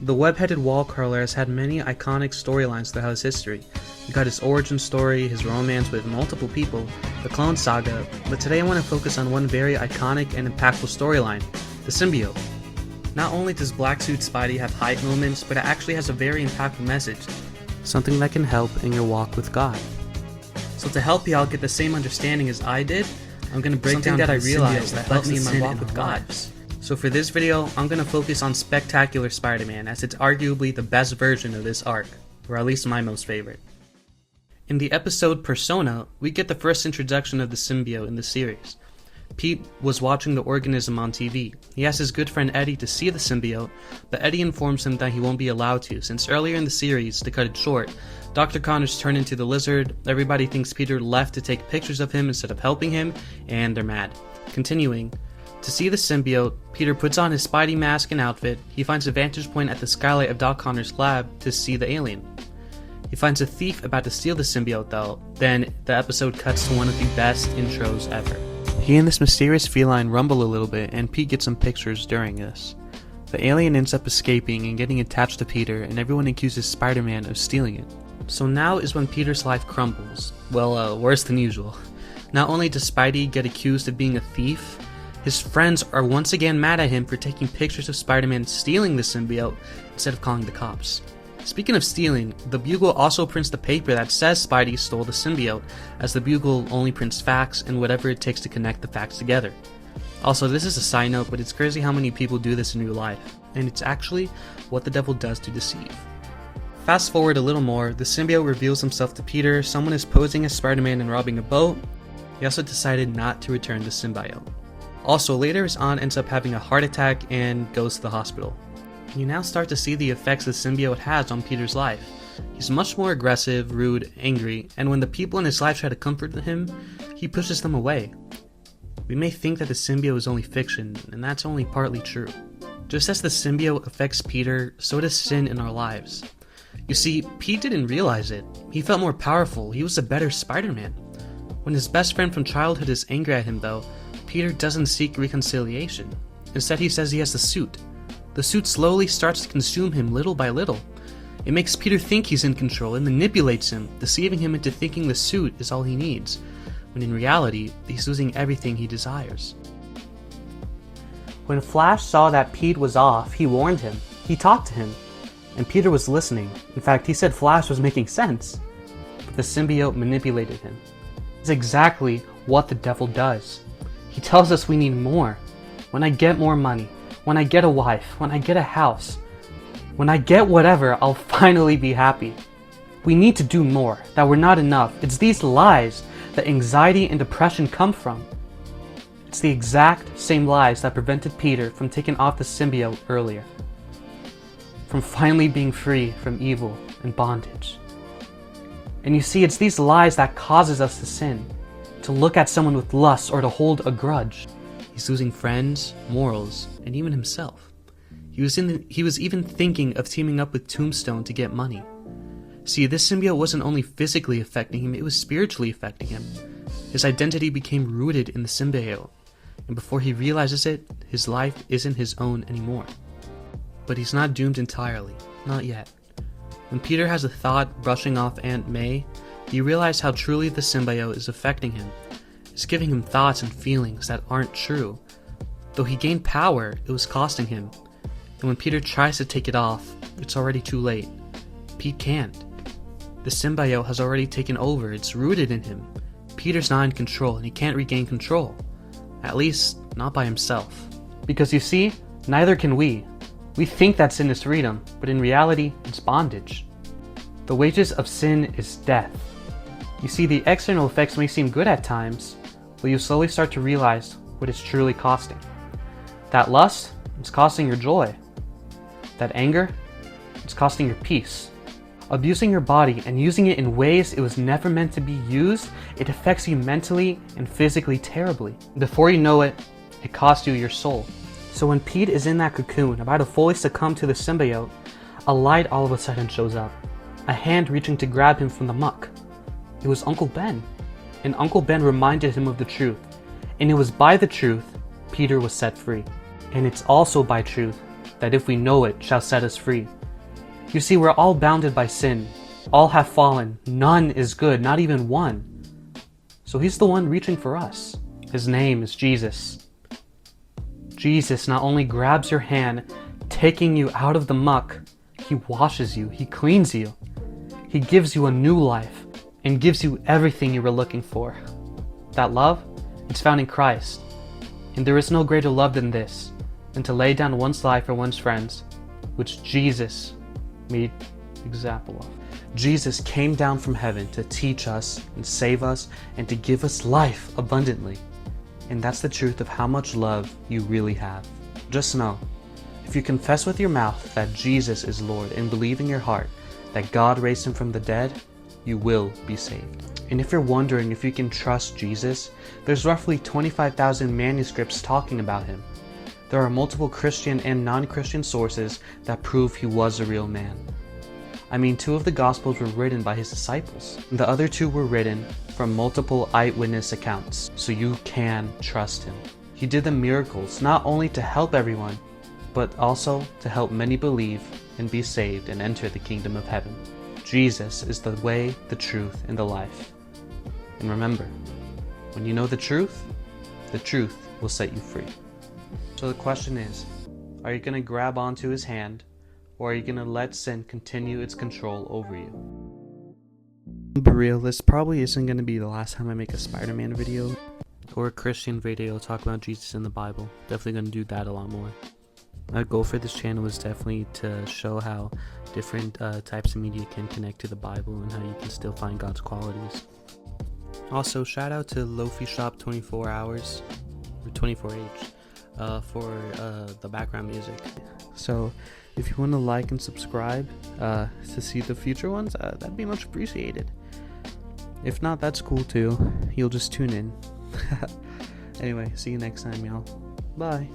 The web-headed wall crawler has had many iconic storylines throughout his history. You got his origin story, his romance with multiple people, the Clone Saga, but today I want to focus on one very iconic and impactful storyline, the symbiote. Not only does Black Suit Spidey have hype moments, but it actually has a very impactful message, something that can help in your walk with God. So to help y'all get the same understanding as I did, I'm going to break down that I realized that helped me in my walk with God. So for this video, I'm going to focus on Spectacular Spider-Man, as it's arguably the best version of this arc, or at least my most favorite. In the episode Persona, we get the first introduction of the symbiote in the series. Pete was watching the organism on TV. He asks his good friend Eddie to see the symbiote, but Eddie informs him that he won't be allowed to, since earlier in the series, to cut it short, Dr. Connors turned into the lizard, everybody thinks Peter left to take pictures of him instead of helping him, and they're mad. Continuing, to see the symbiote, Peter puts on his Spidey mask and outfit. He finds a vantage point at the skylight of Doc Connors' lab to see the alien. He finds a thief about to steal the symbiote though. Then the episode cuts to one of the best intros ever. He and this mysterious feline rumble a little bit, and Pete gets some pictures during this. The alien ends up escaping and getting attached to Peter, and everyone accuses Spider-Man of stealing it. So now is when Peter's life crumbles. Well, worse than usual. Not only does Spidey get accused of being a thief, his friends are once again mad at him for taking pictures of Spider-Man stealing the symbiote instead of calling the cops. Speaking of stealing, the Bugle also prints the paper that says Spidey stole the symbiote, as the Bugle only prints facts and whatever it takes to connect the facts together. Also, this is a side note, but it's crazy how many people do this in real life, and it's actually what the devil does to deceive. Fast forward a little more, the symbiote reveals himself to Peter, someone is posing as Spider-Man and robbing a boat. He also decided not to return the symbiote. Also, later his aunt ends up having a heart attack and goes to the hospital. You now start to see the effects the symbiote has on Peter's life. He's much more aggressive, rude, angry, and when the people in his life try to comfort him, he pushes them away. We may think that the symbiote is only fiction, and that's only partly true. Just as the symbiote affects Peter, so does sin in our lives. You see, Pete didn't realize it. He felt more powerful, he was a better Spider-Man. When his best friend from childhood is angry at him though, Peter doesn't seek reconciliation. Instead he says he has the suit. The suit slowly starts to consume him little by little. It makes Peter think he's in control and manipulates him, deceiving him into thinking the suit is all he needs, when in reality, he's losing everything he desires. When Flash saw that Pete was off, he warned him. He talked to him, and Peter was listening. In fact, he said Flash was making sense, but the symbiote manipulated him. It's exactly what the devil does. He tells us we need more. When I get more money, when I get a wife, when I get a house, when I get whatever, I'll finally be happy. We need to do more, that we're not enough. It's these lies that anxiety and depression come from. It's the exact same lies that prevented Peter from taking off the symbiote earlier, from finally being free from evil and bondage. And you see, it's these lies that causes us to sin, to look at someone with lust or to hold a grudge. He's losing friends, morals, and even himself. He was even thinking of teaming up with Tombstone to get money. See, this symbiote wasn't only physically affecting him, it was spiritually affecting him. His identity became rooted in the symbiote, and before he realizes it, his life isn't his own anymore. But he's not doomed entirely, not yet. When Peter has a thought brushing off Aunt May, he realized how truly the symbiote is affecting him. It's giving him thoughts and feelings that aren't true. Though he gained power, it was costing him. And when Peter tries to take it off, it's already too late. Pete can't. The symbiote has already taken over, it's rooted in him. Peter's not in control, and he can't regain control. At least, not by himself. Because you see, neither can we. We think that sin is freedom, but in reality, it's bondage. The wages of sin is death. You see, the external effects may seem good at times, but you slowly start to realize what it's truly costing. That lust, it's costing your joy. That anger, it's costing your peace. Abusing your body and using it in ways it was never meant to be used, it affects you mentally and physically terribly. Before you know it, it costs you your soul. So when Pete is in that cocoon, about to fully succumb to the symbiote, a light all of a sudden shows up. A hand reaching to grab him from the muck. It was Uncle Ben. And Uncle Ben reminded him of the truth. And it was by the truth Peter was set free. And it's also by truth that if we know it shall set us free. You see, we're all bounded by sin. All have fallen. None is good, not even one. So he's the one reaching for us. His name is Jesus. Jesus not only grabs your hand, taking you out of the muck, he washes you, he cleans you. He gives you a new life and gives you everything you were looking for. That love, it's found in Christ. And there is no greater love than this, than to lay down one's life for one's friends, which Jesus made example of. Jesus came down from heaven to teach us and save us and to give us life abundantly. And that's the truth of how much love you really have. Just know, if you confess with your mouth that Jesus is Lord and believe in your heart that God raised him from the dead, you will be saved. And if you're wondering if you can trust Jesus, there's roughly 25,000 manuscripts talking about him. There are multiple Christian and non-Christian sources that prove he was a real man. I mean, 2 of the Gospels were written by his disciples. The other 2 were written from multiple eyewitness accounts, so you can trust him. He did the miracles not only to help everyone, but also to help many believe and be saved and enter the kingdom of heaven. Jesus is the way, the truth, and the life. And remember, when you know the truth will set you free. So the question is, are you going to grab onto his hand, or are you going to let sin continue its control over you? But real, this probably isn't going to be the last time I make a Spider-Man video or a Christian video talking about Jesus in the Bible. Definitely going to do that a lot more. My goal for this channel is definitely to show how different types of media can connect to the Bible and how you can still find God's qualities. Also, shout out to Lofi Shop 24 Hours, or 24H, for the background music. So, if you want to like and subscribe to see the future ones, that'd be much appreciated. If not, that's cool too. You'll just tune in. Anyway, see you next time, y'all. Bye.